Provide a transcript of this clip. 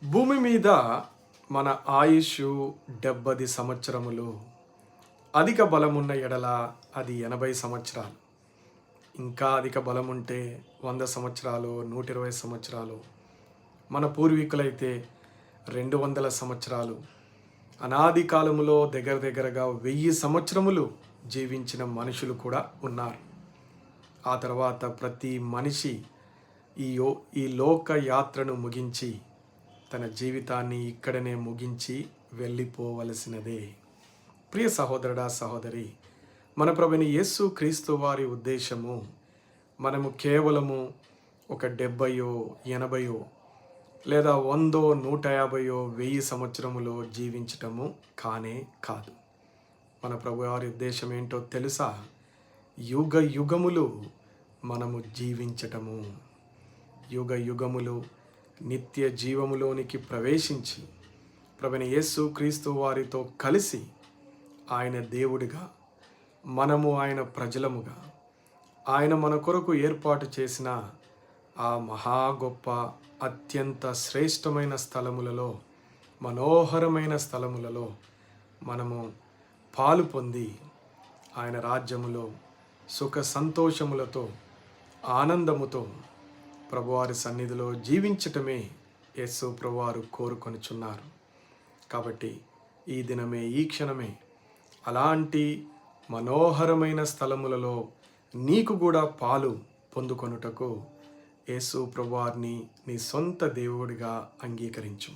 భూమి మీద మన ఆయుష్ 70 సంవత్సరములు. అధిక బలమున్న ఎడల అది 80 సంవత్సరాలు. ఇంకా అధిక బలముంటే 100 సంవత్సరాలు, 120 సంవత్సరాలు. మన పూర్వీకులైతే 200 సంవత్సరాలు. అనాది కాలములో దగ్గరగా 1000 సంవత్సరములు జీవించిన మనుషులు కూడా ఉన్నారు. ఆ తర్వాత ప్రతి మనిషి ఈ లోక యాత్రను ముగించి తన జీవితాన్ని ఇక్కడనే ముగించి వెళ్ళిపోవలసినదే. ప్రియ సహోదరుడా, సహోదరి, మన ప్రభువైన యేసు క్రీస్తు వారి ఉద్దేశము మనము కేవలము ఒక 70, 80 లేదా 100, 150, 1000 సంవత్సరములో జీవించటము కానే కాదు. మన ప్రభు వారి ఉద్దేశం ఏంటో తెలుసా? యుగ యుగములు మనము జీవించటము, యుగ యుగములు నిత్య జీవములోనికి ప్రవేశించి ప్రభువైన యేసు క్రీస్తు వారితో కలిసి ఆయన దేవుడిగా, మనము ఆయన ప్రజలముగా, ఆయన మన కొరకు ఏర్పాటు చేసిన ఆ మహా గొప్ప అత్యంత శ్రేష్టమైన స్థలములలో, మనోహరమైన స్థలములలో మనము పాలు పొంది ఆయన రాజ్యములో సుఖ సంతోషములతో, ఆనందముతో ప్రభువారి సన్నిధిలో జీవించటమే యేసు ప్రభువారు కోరుకొనుచున్నారు. కాబట్టి ఈ దినమే, ఈ క్షణమే అలాంటి మనోహరమైన స్థలములలో నీకు కూడా పాలు పొందుకొనుటకు యేసు ప్రభువారిని నీ సొంత దేవుడిగా అంగీకరించు.